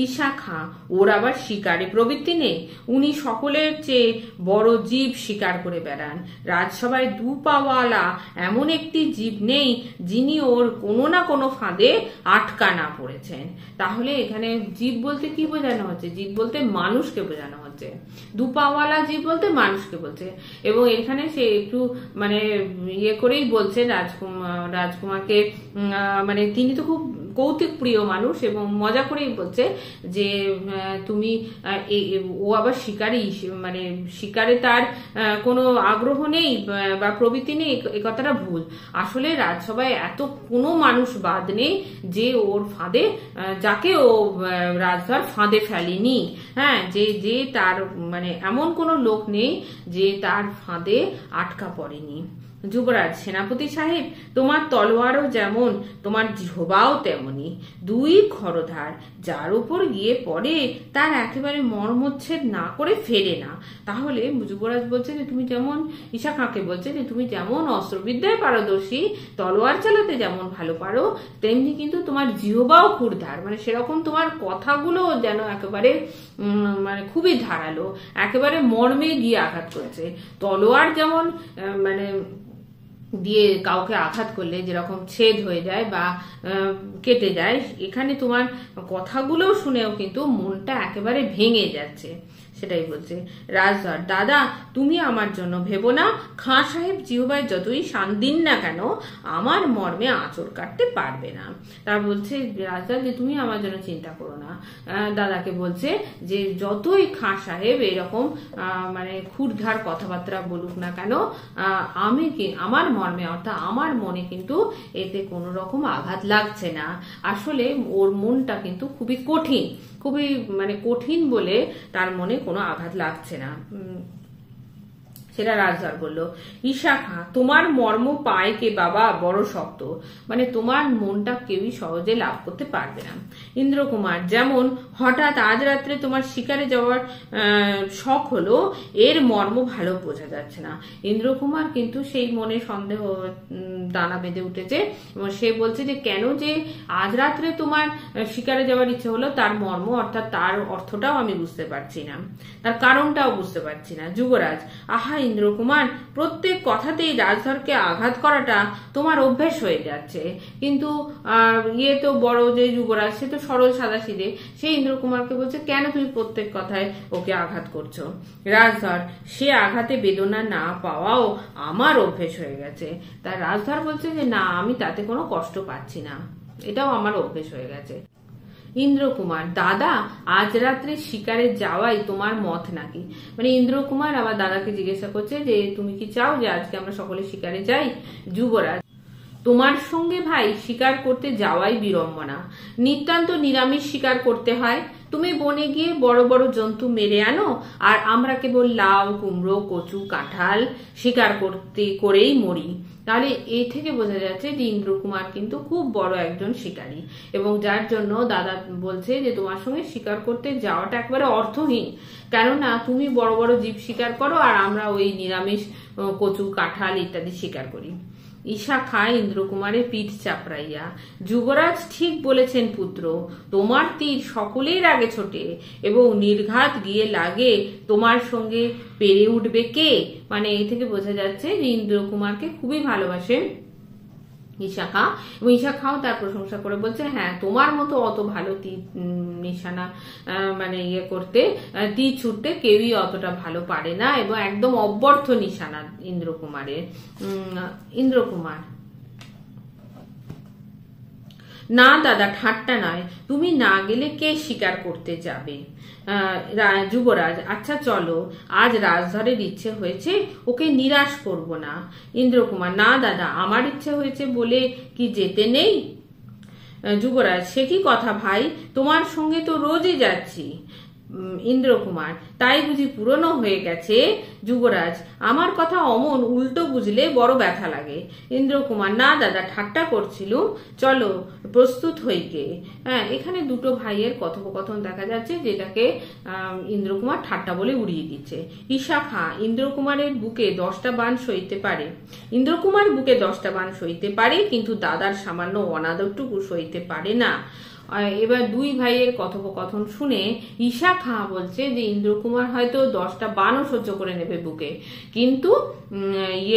ঈশা খাঁ, ওর আবার শিকারে প্রবৃত্তি নেই? উনি সকলের চেয়ে বড় জীব শিকার করে বেড়ান। রাজসভায় দুপাওয়ালা এমন একটি জীব নেই যিনি ওর কোনো না কোনো ফাঁদে আটকা না পড়েছেন। তাহলে এখানে জীব বলতে কি বোঝানো হচ্ছে? জীব বলতে মানুষকে বোঝানো হচ্ছে। দুপাওয়ালা জীব বলতে মানুষকে বলছে, এবং এখানে সে একটু মানে ইয়ে করেই বলছে রাজকুমারকে, মানে তিনি তো খুব কৌতুক প্রিয় মানুষ, এবং মজা করেই বলছে যে তুমি ও আবার শিকারী, মানে শিকারে তার কোনো আগ্রহ নেই বা প্রবৃত্তি নেই, এ কথাটা ভুল। আসলে রাজসভায় এত কোনো মানুষ বাদ নেই যে ওর ফাঁদে, যাকে ও রাজধর ফাঁদে ফেলেনি। হ্যাঁ, যে তার মানে এমন কোনো লোক নেই যে তার ফাঁদে আটকা পড়েনি। যুবরাজ, সেনাপতি সাহেব, তোমার তলোয়ারও যেমন তোমার জিহ্বাও তেমনি, দুই খরধার, যার উপর গিয়ে পড়ে তার একেবারে মর্মচ্ছেদ না করে ফেরে না। তাহলে যুবরাজ বলছে যে তুমি যেমন, ঈশা খাঁকে বলছে যে তুমি যেমন অস্ত্রবিদ্যায় পারদর্শী, তলোয়ার চালাতে যেমন ভালো পারো, তেমনি কিন্তু তোমার জিহ্বাও ক্ষুরধার, মানে সেরকম তোমার কথাগুলো যেন একেবারে মানে খুবই ধারালো, একেবারে মর্মে গিয়ে আঘাত করছে। তলোয়ার যেমন মানে দিয়ে কাউকে আঘাত করলে যেরকম ছেদ হয়ে যায় বা কেটে যায়, এখানে তোমার কথাগুলো শুনেও কিন্তু মনটা একেবারে ভেঙে যাচ্ছে, সেটাই বলছে। রাজধর, দাদা তুমি আমার জন্য ভেবো না, খাঁ সাহেব জিহ্বায় যতই শান দিন না কেন আমার মর্মে আঁচড় কাটতে পারবে না। তার বলছে রাজধর যে তুমি আমার জন্য চিন্তা করো না। দাদাকে বলছে যে যতই খাঁ সাহেব এরকম মানে ক্ষুরধার কথাবার্তা বলুক না কেন, আমার মর্মে অর্থাৎ আমার মনে কিন্তু এতে কোনো রকম আঘাত লাগছে না। আসলে ওর মনটা কিন্তু খুবই কঠিন, খুবই মানে কঠিন বলে তার মনে কোনো আঘাত লাগছে না। সেটা রাজধর বলল। ঈশা খাঁ, তোমার মর্ম পায় কে বাবা, বড় শক্ত, মানে তোমার মনটা কেউই সহজে লাভ করতে পারবে না। ইন্দ্রকুমার, যেমন হঠাৎ আজ রাত্রে তোমার শিকারে যাওয়ার শখ হলো, এর মর্ম ভালো বোঝা যাচ্ছে না। ইন্দ্রকুমার কিন্তু সেই মনে সন্দেহ দানা বেঁধে উঠেছে, এবং সে বলছে যে কেন যে আজ রাত্রে তোমার শিকারে যাওয়ার ইচ্ছে হলো, তার মর্ম অর্থাৎ তার অর্থটাও আমি বুঝতে পারছি না, তার কারণটাও বুঝতে পারছি না। যুবরাজ, আহা ইন্দ্রকুমার, প্রত্যেক কথাতেই রাজধরকে আঘাত করাটা তোমার অভ্যেস হয়ে যাচ্ছে। কিন্তু ইয়ে তো বড় যে যুবরাজ, সে তো সরল সাদাসিধে, সে ইন্দ্রকুমারকে বলছে কেন তুমি প্রত্যেক কথায় ওকে আঘাত করছো? রাজধর, সে আঘাতে বেদনা না পাওয়াও আমার অভ্যেস হয়ে গেছে। তার রাজধর বলছে যে না, আমি তাতে কোনো কষ্ট পাচ্ছি না, এটাও আমার অভ্যেস হয়ে গেছে। ইন্দ্রকুমার, দাদা আজ রাত্রে শিকারে যাওয়াই তোমার মত নাকি? মানে ইন্দ্রকুমার আবার দাদাকে জিজ্ঞাসা করছে যে তুমি কি চাও যে আজকে আমরা সকলে শিকারে যাই? যুবরাজ, তোমার সঙ্গে ভাই শিকার করতে যাওয়াই বিড়ম্বনা, নিতান্ত নিরামিষ শিকার করতে হয়, তুমি বনে গিয়ে বড় বড় জন্তু মেরে আনো, আর আমরা কেবল লাউ, কুমড়ো, কচু, কাঁঠাল শিকার করেই মরি। তাহলে এই থেকে বোঝা যাচ্ছে যে ইন্দ্রকুমার কিন্তু খুব বড় একজন শিকারী, এবং যার জন্য দাদা বলছে যে তোমার সঙ্গে শিকার করতে যাওয়াটা একবারে অর্থহীন, কেননা তুমি বড় বড় জীব শিকার করো আর আমরা ওই নিরামিষ কচু, কাঁঠাল ইত্যাদি শিকার করি। ঈশা খায় ইন্দ্রকুমারের পিঠ চাপড়াইয়া, যুবরাজ ঠিক বলেছেন পুত্র, তোমার তীর সকলের আগে ছোটে এবং নির্ঘাত গিয়ে লাগে, তোমার সঙ্গে পেরে উঠবে কে? মানে এই থেকে বোঝা যাচ্ছে যে ইন্দ্রকুমারকে খুবই ভালোবাসেন ঈশা খাঁ, এবং ঈশা খাঁও তার প্রশংসা করে বলছে, হ্যাঁ তোমার মতো অত ভালো তীর নিশানা মানে করতে, তীর ছুটতে কেউই অতটা ভালো পারে না, এবং একদম অব্যর্থ নিশানা ইন্দ্রকুমারের। ইন্দ্রকুমার: না দাদা, ঠাট্টা নয়, তুমি না গেলে কে শিকার করতে যাবে? যুবরাজ: আচ্ছা চলো, আজ রাজধরের ইচ্ছে হয়েছে, ওকে নিরাশ করব না। ইন্দ্রকুমার: না দাদা, আমার ইচ্ছে হয়েছে বলে কি যেতে নেই? যুবরাজ: সে কি কথা ভাই, তোমার সঙ্গে তো রোজই যাচ্ছি। ইন্দ্রকুমার: তাই বুঝি পুরনো হয়ে গেছে? যুবরাজ: আমার কথা অমন উল্টো বুঝলে বড় ব্যথা লাগে। ইন্দ্রকুমার: না দাদা, ঠাট্টা করছিল, চলো প্রস্তুত হইকে। হ্যাঁ, এখানে দুটো ভাইয়ের কথোপকথন দেখা যাচ্ছে, যেটাকে ইন্দ্রকুমার ঠাট্টা বলে উড়িয়ে দিচ্ছে। ঈশা খাঁ: ইন্দ্রকুমারের বুকে 10টা বাণ সইতে পারে। ইন্দ্রকুমার বুকে 10টা বাণ সইতে পারে, কিন্তু দাদার সামান্য অনাদরটুকু সইতে পারে না। এবার দুই ভাইয়ের কথোপকথন শুনে ঈশা খাঁ বলছে যে ইন্দ্রকুমার হয়তো 10টা বাণও সহ্য করে নেবে বুকে, কিন্তু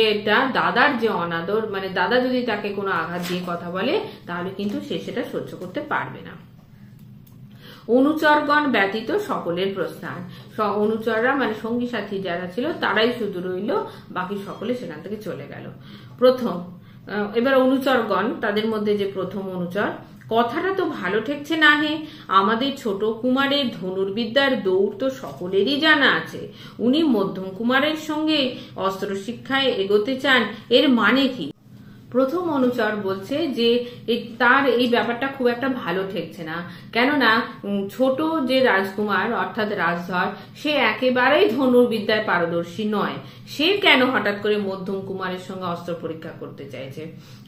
এটা দাদার যে অনাদর, মানে দাদা যদি তাকে কোনো আঘাত দিয়ে কথা বলে তাহলে কিন্তু সে সেটা সহ্য করতে পারবে না। অনুচরগণ ব্যতীত সকলের প্রস্থান। অনুচররা মানে সঙ্গী সাথী যারা ছিল তারাই শুধু রইল, বাকি সকলে সেখান থেকে চলে গেল। এবার অনুচরগণ, তাদের মধ্যে যে প্রথম অনুচর: কথাটা তো ভালো ঠেকছে না হে, আমাদের ছোট কুমারের ধনুর্বিদ্যার দৌড় তো সকলেরই জানা আছে, উনি মধ্যম কুমারের সঙ্গে অস্ত্র শিক্ষায় এগোতে চান, এর মানে কি? প্রথম অনুচর বলছে যে তার এই ব্যাপারটা খুব একটা ভালো ঠেকছে না, কেননা ছোট যে রাজকুমার অর্থাৎ রাজধর, সে একেবারেই ধনুর্বিদ্যায় পারদর্শী নয়, সে কেন হঠাৎ করে মধ্যম কুমারের সঙ্গে অস্ত্র পরীক্ষা করতে চাইছে,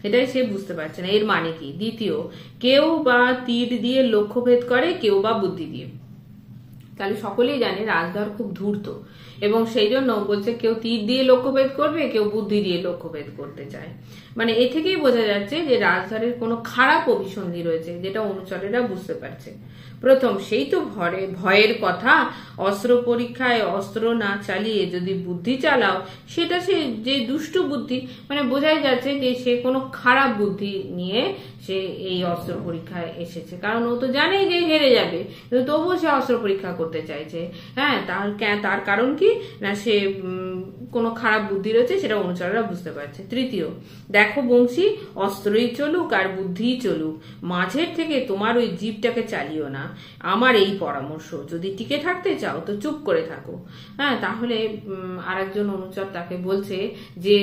এটাই সে বুঝতে পারছে না, এর মানে কি? দ্বিতীয়, কেউ বা তীর দিয়ে লক্ষ্যভেদ করে, কেউ বা বুদ্ধি দিয়ে। তাহলে সকলেই জানে রাজধর খুব ধূর্ত, এবং সেই জন্য বলছে কেউ তীর দিয়ে লক্ষ্যভেদ করবে, কেউ বুদ্ধি দিয়ে লক্ষ্যভেদ করতে চায়। মানে এ থেকেই বোঝা যাচ্ছে যে রাজধরের কোনো খারাপ অভিসন্ধি রয়েছে, যেটা অনুচরেরা বুঝতে পারছে। প্রথম, সেই তো ভয়ের কথা, অস্ত্র পরীক্ষায় অস্ত্র না চালিয়ে যদি বুদ্ধি চালাও, সেটা সে যে দুষ্টু বুদ্ধি, মানে বোঝাই যাচ্ছে যে সে কোনো খারাপ বুদ্ধি নিয়ে সে এই অস্ত্র পরীক্ষায় এসেছে, কারণ ও তো জানেই যে হেরে যাবে, কিন্তু তবুও সে অস্ত্র পরীক্ষা করতে চাইছে। হ্যাঁ, তার কারণ কি না, সে কোনো খারাপ বুদ্ধি রয়েছে, সেটা অনুচররা বুঝতে পারছে। তৃতীয়, দেখো বংশী, অস্ত্রই চলুক আর বুদ্ধিই চলুক, মাঝের থেকে তোমার ওই জীবটাকে চালিও না, আমার এই পরামর্শ, যদি টিকে থাকতে চাও তো চুপ করে থাকো। হ্যাঁ, তাহলে আরেকজন অনুচর তাকে বলছে যে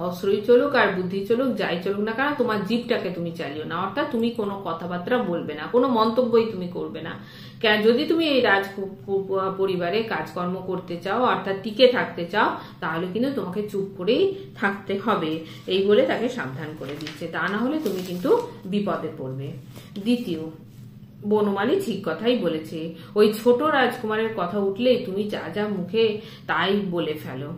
অস্ত্রই চলুক আর বুদ্ধি চলুক, যাই চলুক না কেন, তোমার জীবটাকে তুমি চালিও না, অর্থাৎ তুমি কোনো কথাবার্তা বলবে না, কোনো মন্তব্যই তুমি করবে না। যদি তুমি এই রাজ পরিবারে কাজকর্ম করতে চাও, অর্থাৎ টিকে থাকতে চাও, তাহলে কিন্তু তোমাকে চুপ করেই থাকতে হবে, এই বলে তাকে সাবধান করে দিচ্ছে, তা না হলে তুমি কিন্তু বিপদে পড়বে। দ্বিতীয়, বনমালী ঠিক কথাই বলেছে, ওই ছোট রাজকুমারের কথা উঠলেই তুমি যা যা মুখে তাই বলে ফেলো।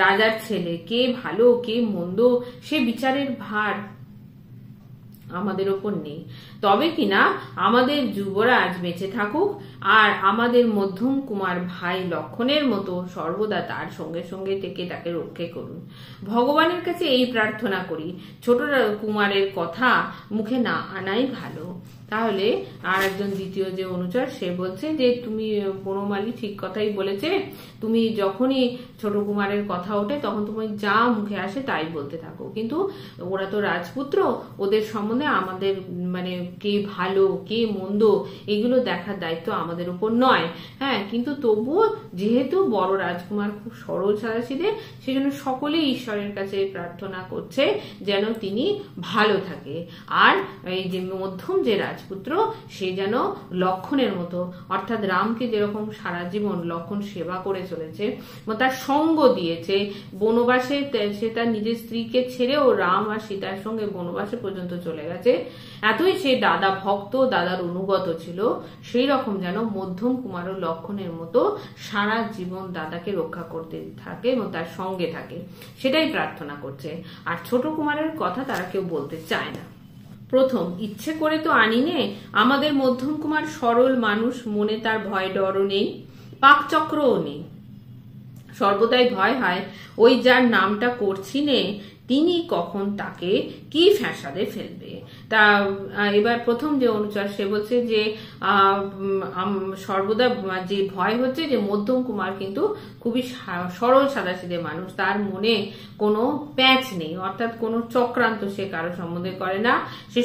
রাজার ছেলে, কে ভালো কে মন্দ সে বিচারের ভার আমাদের ওপর নেই, তবে কিনা আমাদের যুবরাজ বেঁচে থাকুক, আর আমাদের মধ্যম কুমার ভাই লক্ষণের মতো সর্বদা তার সঙ্গে সঙ্গে থেকে তাকে রক্ষে করুন। ভগবানের কাছে এই প্রার্থনা করি, ছোট কুমারের কথা মুখে না আনাই ভালো। তাহলে আর একজন দ্বিতীয় যে অনুচর, সে বলছে যে তুমি বনমালী ঠিক কথাই বলেছে, তুমি যখনই ছোট কুমারের কথা ওঠে তখন তুমি যা মুখে আসে তাই বলতে থাকো, কিন্তু ওরা তো রাজপুত্র, ওদের সম্বন্ধে আমাদের মানে কে ভালো কে মন্দ এগুলো দেখার দায়িত্ব আমাদের আমাদের উপর নয়। হ্যাঁ, কিন্তু তবুও যেহেতু বড় রাজকুমার খুব সরল সাদাসিধে, সেজন্য সকলেই ঈশ্বরের কাছে প্রার্থনা করছে যেন তিনি ভালো থাকে। আর এই যে মধ্যম যে রাজপুত্র, সে যেন লক্ষণের মতো, অর্থাৎ রামকে যেরকম সারা জীবন লক্ষণ সেবা করে চলেছে, তার সঙ্গ দিয়েছে বনবাসে, সে তার নিজের স্ত্রীকে ছেড়েও রাম আর সীতার সঙ্গে বনবাসে পর্যন্ত চলে গেছে, এতই সে দাদা ভক্ত, দাদার অনুগত ছিল, সেই রকম যেন মধ্যম কুমার ও লক্ষণের মতো সারা জীবন দাদাকে রক্ষা করতে থাকে এবং তার সঙ্গে থাকে, সেটাই প্রার্থনা করছে। আর ছোট কুমারের কথা তারা কেউ বলতে চায় না। প্রথম, ইচ্ছে করে তো আনিনে, আমাদের মধ্যম কুমার সরল মানুষ, মনে তার ভয় ডরও নেই, পাকচক্রও নেই, সর্বদাই ভয় হয় ওই যার নামটা করছি নে, তিনি কখন তাকে কি ফ্যাসাদে ফেলবে। তা এবার প্রথম যে অনুচর, সে বলছে যে সর্বদা যে ভয় হচ্ছে যে মধ্যম কুমার কিন্তু খুবই সরল সাদাসিধে মানুষ, তার মনে কোনো প্যাচ নেই, অর্থাৎ কোনো চক্রান্ত সে কারো সম্বন্ধে করে না, সে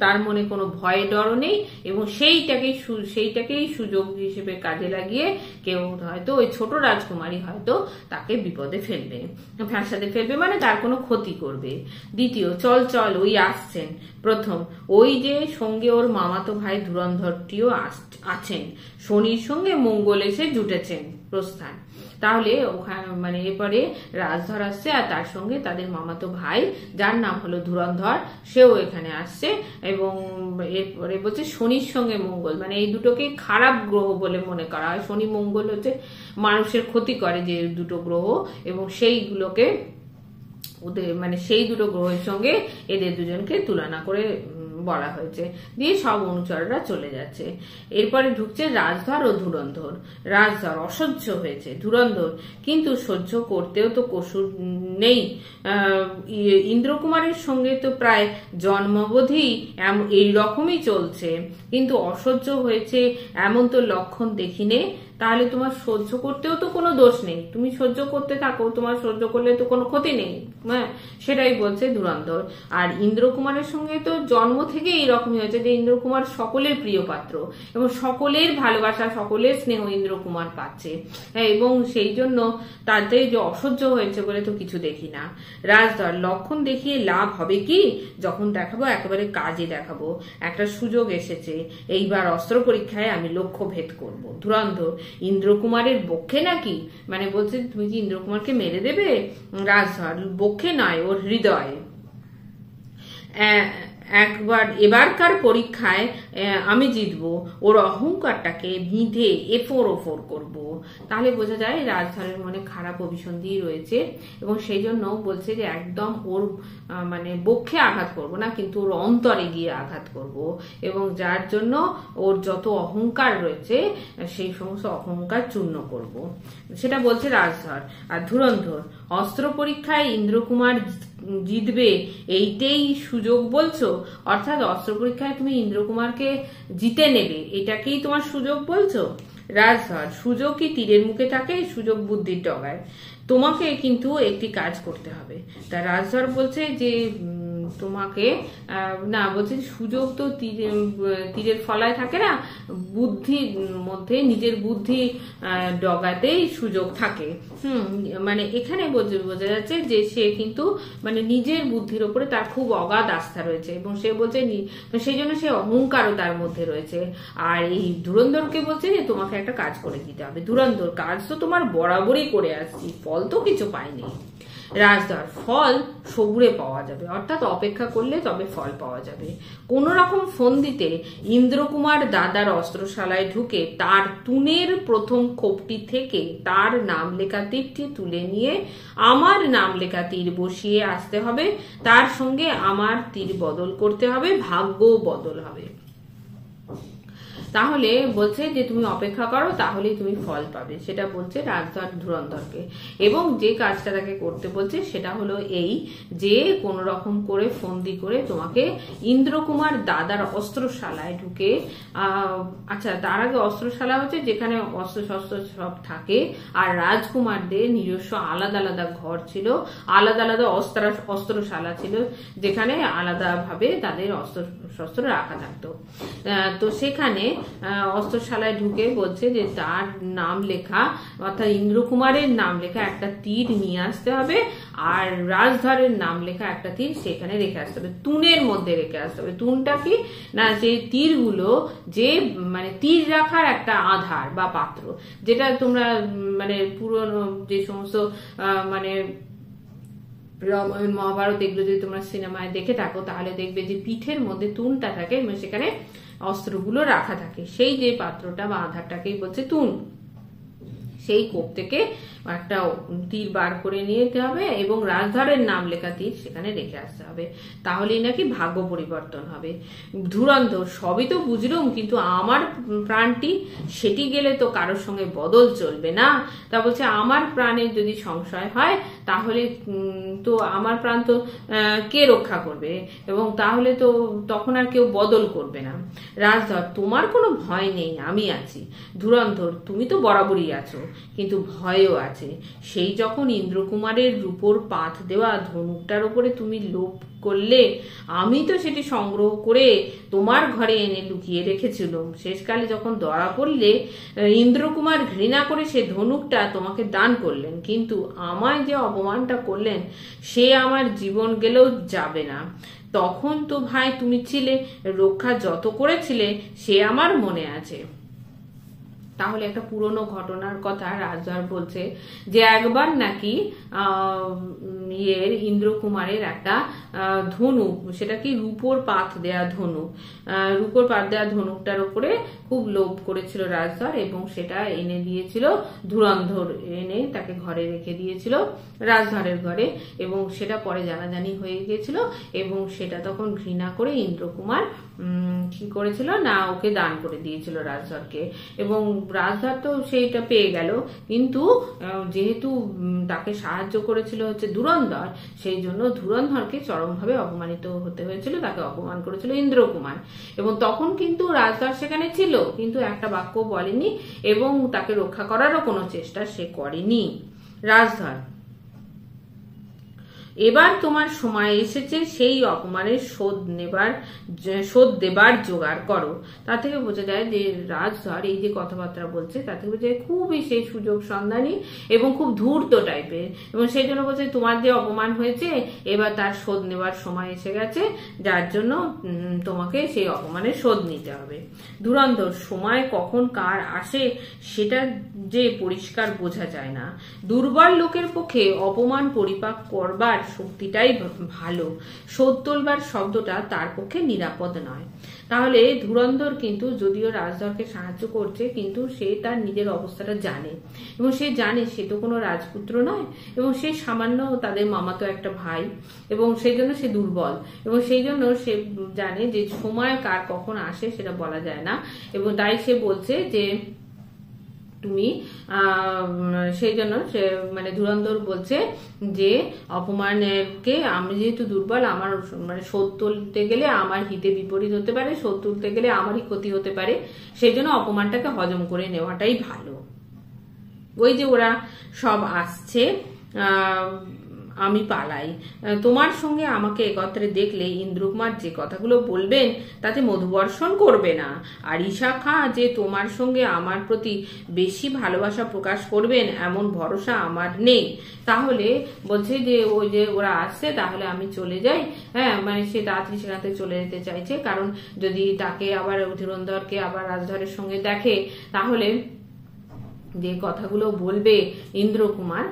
তার মনে কোনো ভয় ডরও নেই, এবং সেইটাকেই সুযোগ হিসেবে কাজে লাগিয়ে কেউ হয়তো ওই ছোট রাজকুমারী হয়তো তাকে বিপদে ফেলবে, ফ্যাসাদে ফেলবে, মানে তার কোনো ক্ষতি করবে। দ্বিতীয়, চল চল ওই আসছেন। প্রথম, ওই যে সঙ্গে ওর মামাতো ভাই ধুরন্ধরটিও আছেন, শনির সঙ্গে মঙ্গল এসে জুটেছেন প্রস্থান। তাহলে ওখানে মানে এরপরে রাজধর আসছে, আর তার সঙ্গে তাদের মামাতো ভাই যার নাম হলো ধুরন্ধর, সেও এখানে আসছে। এবং এরপরে বলছে শনির সঙ্গে মঙ্গল, মানে এই দুটোকে খারাপ গ্রহ বলে মনে করা হয়। শনি মঙ্গল হচ্ছে মানুষের ক্ষতি করে যে দুটো গ্রহ, এবং সেইগুলোকে ওদের মানে সেই দুটো গ্রহের সঙ্গে এদের দুজনকে তুলনা করে বলা হয়েছে। দিয়ে সব অনুচররা চলে যাচ্ছে। এরপরে ঢুকছে রাজধর ও ধুরন্ধর। রাজধর অসহ্য হয়েছে, ধুরন্ধর কিন্তু সহ্য করতেও তো কসুর নেই। ইন্দ্রকুমারের সঙ্গে তো প্রায় জন্মাবধি এইরকমই চলছে, কিন্তু অসহ্য হয়েছে এমন তো লক্ষণ দেখিনে। তাহলে তোমার সহ্য করতেও তো কোনো দোষ নেই, তুমি সহ্য করতে থাকো, তোমার সহ্য করলে তো কোনো ক্ষতি নেই। হ্যাঁ, সেটাই বলছে ধুরন্ধর। আর ইন্দ্রকুমারের সঙ্গে তো জন্ম থেকে এইরকমই হয়েছে যে ইন্দ্রকুমার সকলের প্রিয় পাত্র, এবং সকলের ভালোবাসা, সকলের স্নেহ ইন্দ্রকুমার পাচ্ছে, এবং সেই জন্য তাতে যে অসহ্য হয়েছে বলে তো কিছু দেখি না। রাজধর, লক্ষণ দেখিয়ে লাভ হবে কি? যখন দেখাবো একেবারে কাজে দেখাবো, একটা সুযোগ এসেছে, এইবার অস্ত্র পরীক্ষায় আমি লক্ষ্য ভেদ করব। ধুরন্ধর, ইন্দ্রকুমারের বক্ষে নাকি? মানে বলছে তুমি কি ইন্দ্রকুমারকে মেরে দেবে? রাজধর, বক্ষে নয়, ওর হৃদয়ে। এবারকার পরীক্ষায় আমি জিতবো, ওর অহংকারটাকে ভিঁধে এফোর ওফোর করব। তাহলে বোঝা যায় রাজধরের মনে খারাপ অভিসন্ধি রয়েছে, এবং সেই জন্য বলছে যে একদম ওর মানে বক্ষে আঘাত করব না, কিন্তু ওর অন্তরে গিয়ে আঘাত করব, এবং যার জন্য ওর যত অহংকার রয়েছে সেই সমস্ত অহংকার চূর্ণ করব, সেটা বলছে রাজধর। আর ধুরন্ধর, অস্ত্র পরীক্ষায় ইন্দ্রকুমার জিতবে এইটাই সুযোগ বলছো? অর্থাৎ অস্ত্র পরীক্ষায় তুমি ইন্দ্রকুমারকে জিতে নেবে, এটাকেই তোমার সুযোগ বলছো? রাজধর, সুযোগ কি তীরের মুখে থাকে? সুযোগ বুদ্ধির ডগায়। তোমাকে কিন্তু একটি কাজ করতে হবে। তা রাজধর বলছে যে তোমাকে না, বলছে সুযোগ তো তীরের ফলায় থাকে না, বুদ্ধির মধ্যে, নিজের বুদ্ধি ডগাতেই সুযোগ থাকে। মানে এখানে বোঝা যাচ্ছে যে সে কিন্তু মানে নিজের বুদ্ধির ওপরে তার খুব অগাধ আস্থা রয়েছে, এবং সে বলছে সেই জন্য সে অহংকারও তার মধ্যে রয়েছে। আর এই ধুরন্ধরকে বলছে যে তোমাকে একটা কাজ করে দিতে হবে। ধুরন্ধর, কাজ তো তোমার বরাবরই করে আসছি, ফল তো কিছু পাইনি। রাজধর, ফল সবুরে পাওয়া যাবে, অর্থাৎ অপেক্ষা করলে তবে ফল পাওয়া যাবে। কোন রকম ফন্দিতে ইন্দ্রকুমার দাদার অস্ত্রশালায় ঢুকে তার তুনের প্রথম খোপটি থেকে তার নাম লেখা তীরটি তুলে নিয়ে আমার নাম লেখা তীর বসিয়ে আসতে হবে, তার সঙ্গে আমার তীর বদল করতে হবে, ভাগ্যও বদল হবে। তাহলে বলছে যে তুমি অপেক্ষা করো, তাহলেই তুমি ফল পাবে, সেটা বলছে রাজধর ধুরন্ধরকে। এবং যে কাজটা তাকে করতে বলছে সেটা হলো এই, যে কোন রকম করে ফন্দি করে তোমাকে ইন্দ্রকুমার দাদার অস্ত্রশালায় ঢুকে, আচ্ছা তার আগে অস্ত্রশালা হচ্ছে যেখানে অস্ত্র শস্ত্র সব থাকে, আর রাজকুমারদের নিজস্ব আলাদা আলাদা ঘর ছিল, আলাদা আলাদা অস্ত্রশালা ছিল, যেখানে আলাদা ভাবে তাদের অস্ত্র শস্ত্র রাখা থাকতো। তো সেখানে অস্ত্রশালায় ঢুকে বলছে যে তার নাম লেখা অর্থাৎ ইন্দ্রকুমারের নাম লেখা একটা তীর নিয়ে আসতে হবে, আর রাজধরের নাম লেখা একটা তীর সেখানে রেখে আসতে হবে, তুনের মধ্যে রেখে আসতে হবে। তুনটা কি না, যে তীরগুলো যে মানে তীর রাখার একটা আধার বা পাত্র, যেটা তোমরা মানে পুরনো যে সমস্ত মানে রামায়ণ মহাভারত এগুলো যদি তোমরা সিনেমায় দেখে থাকো তাহলে দেখবে যে পিঠের মধ্যে তুনটা থাকে এবং সেখানে অস্ত্রগুলো রাখা থাকে, সেই যে পাত্রটা বা আধারটাকেই বলছে তুন। সেই কোপ থেকে একটা তীর বার করে নিয়ে যেতে হবে এবং রাজধরের নাম লেখা তীর সেখানে রেখে আসতে হবে, তাহলেই নাকি ভাগ্য পরিবর্তন হবে। ধুরন্ধর সবই তো বুঝলুম, কিন্তু আমার প্রাণটি সেটি গেলে তো কারোর সঙ্গে বদল চলবে না। তা বলছে আমার প্রাণের যদি সংশয় হয় তাহলে তো আমার প্রাণ তো কে রক্ষা করবে, এবং তাহলে তো তখন আর কেউ বদল করবে না। রাজধর তোমার কোনো ভয় নেই, আমি আছি। ধুরন্ধর তুমি তো বরাবরই আছো, কিন্তু ভয়ও আছে। সেই যখন ইন্দ্রকুমারের রূপোর পাত দেওয়া ধনুকটার উপরে তুমি লোভ করলে, আমি তো সেটি সংগ্রহ করে তোমার ঘরে এনে লুকিয়ে রেখেছিলাম। শেষকালে যখন ধরা পড়লে ইন্দ্রকুমার ঘৃণা করে সে ধনুকটা তোমাকে দান করলেন, কিন্তু আমায় যে অপমানটা করলেন সে আমার জীবন গেলেও যাবে না। তখন তো ভাই তুমি ছিলে, রক্ষা যত করেছিলে সে আমার মনে আছে। তাহলে একটা পুরনো ঘটনার কথা রাজধর বলছে যে একবার নাকি ইন্দ্রকুমারের একটা ধনুক, সেটা কি রূপোর পাত দেয়া ধনুক, রূপোর পাত দেয়া ধনুকটার উপরে খুব লোভ করেছিল রাজধর এবং সেটা এনে দিয়েছিল ধুরন্ধর, এনে তাকে ঘরে রেখে দিয়েছিল রাজধরের ঘরে, এবং সেটা পরে জানাজানি হয়ে গিয়েছিল এবং সেটা তখন ঘৃণা করে ইন্দ্রকুমার কি করেছিল না ওকে দান করে দিয়েছিল রাজধরকে, এবং রাজধর তো সেইটা পেয়ে গেল, কিন্তু যেহেতু তাকে সাহায্য করেছিল হচ্ছে ধুরন্ধর, সেই জন্য ধুরন্ধরকে চরমভাবে অপমানিত হতে হয়েছিল, তাকে অপমান করেছিল ইন্দ্রকুমার। এবং তখন কিন্তু রাজধর সেখানে ছিল, কিন্তু একটা বাক্য বলেনি এবং তাকে রক্ষা করারও কোনো চেষ্টা সে করেনি। রাজধর এবার তোমার সময় এসেছে সেই অপমানের শোধ দেবার জোগাড় করো। তা থেকে বোঝা যায় যে রাজধর এই যে কথাবার্তা বলছে তা থেকে বোঝা যায় খুবই সেই সুযোগ সন্ধানী এবং খুব ধূর্ত টাইপের, এবং সেই জন্য বলছে তোমার যে অপমান হয়েছে এবার তার শোধ নেবার সময় এসে গেছে, যার জন্য তোমাকে সেই অপমানের শোধ নিতে হবে। ধুরন্ধর সময় কখন কার আসে সেটা যে পরিষ্কার বোঝা যায় না। দুর্বল লোকের পক্ষে অপমান পরিপাক করবার শক্তিটাই ভালো, শোধ তোলবার শব্দটা তার পক্ষে নিরাপদ নয়। তাহলে ধুরন্ধর কিন্তু যদিও রাজধরকে সাহায্য করছে, কিন্তু সে তার নিজের অবস্থাটা জানে এবং সে জানে সে তো কোনো রাজপুত্র নয় এবং সে সামান্য তাদের মামাতো একটা ভাই, এবং সেই জন্য সে দুর্বল, এবং সেই জন্য সে জানে যে সময় কার কখন আসে সেটা বলা যায় না, এবং তাই সে বলছে যে তুমি সেই জন্য সে মানে ধুরন্ধর বলছে যে অপমানকে আমি যেহেতু দুর্বল, আমার মানে শোধ তুলতে গেলে আমার হিতে বিপরীত হতে পারে, শোধ তুলতে গেলে আমারই ক্ষতি হতে পারে, সেই জন্য অপমানটাকে হজম করে নেওয়াটাই ভালো। ওই যে ওরা সব আসছে, আমি পালাই, তোমার সঙ্গে আমাকে একত্রে দেখলে ইন্দ্রকুমার যে কথাগুলো বলবেন তাতে মধুবর্ষণ করবে না, আর ঈশা খাঁ যে তোমার সঙ্গে আমার প্রতি বেশি ভালোবাসা প্রকাশ করবেন এমন ভরসা আমার নেই। তাহলে বলছে যে ওই যে ওরা আসছে তাহলে আমি চলে যাই, হ্যাঁ মানে সে তাড়াতাড়ি সেখান থেকে চলে যেতে চাইছে, কারণ যদি তাকে আবার ধুরন্ধরকে আবার রাজধরের সঙ্গে দেখে তাহলে যে কথাগুলো বলবে ইন্দ্রকুমার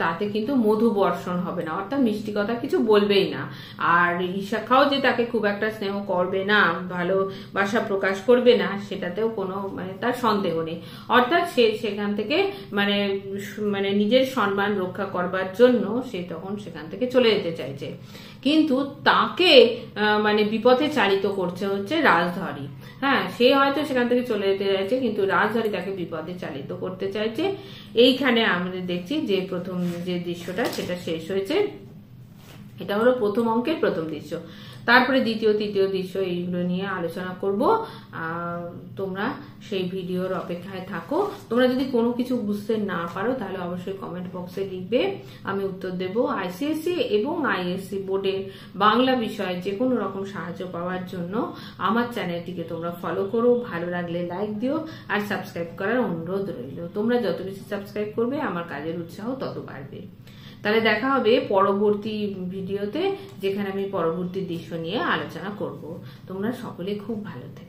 তাতে কিন্তু মধু বর্ষণ হবে না, অর্থাৎ মিষ্টি কথা কিছু বলবেই না, আর ঈশা খাঁও যে তাকে খুব একটা স্নেহ করবে না, ভালোবাসা প্রকাশ করবে না, সেটাতেও কোনো মানে তার সন্দেহ নেই। অর্থাৎ সে সেখান থেকে মানে মানে নিজের সম্মান রক্ষা করবার জন্য সে তখন সেখান থেকে চলে যেতে চাইছে, কিন্তু তাকে মানে বিপথে চালিত করছে হচ্ছে রাজধরই। হ্যাঁ, সে হয়তো সেখান থেকে চলে যেতে চাইছে কিন্তু রাজধরই তাকে বিপদে চালিত করতে চাইছে। এইখানে আমরা দেখছি যে প্রথম যে দৃশ্যটা সেটা শেষ হয়েছে, এটা হলো প্রথম অঙ্কের প্রথম দৃশ্য। তারপরে দ্বিতীয় তৃতীয় দৃশ্য এইগুলো নিয়ে আলোচনা করব। তোমরা সেই ভিডিওর অপেক্ষায় থাকো। তোমরা যদি কোনো কিছু বুঝতে না পারো তাহলে অবশ্যই কমেন্ট বক্সে লিখবে, আমি উত্তর দেব। আইসিএসসি এবং আইএসসি বোর্ডের বাংলা বিষয়ে যে কোনো রকম সাহায্য পাওয়ার জন্য আমার চ্যানেলটিকে তোমরা ফলো করো, ভালো লাগলে লাইক দিও আর সাবস্ক্রাইব করার অনুরোধ রইল। তোমরা যত বেশি সাবস্ক্রাইব করবে আমার কাজের উৎসাহ তত বাড়বে। তাহলে দেখা হবে পরবর্তী ভিডিওতে, যেখানে আমি পরবর্তী দৃশ্য নিয়ে আলোচনা করব। তোমরা সকলে খুব ভালো থেকো।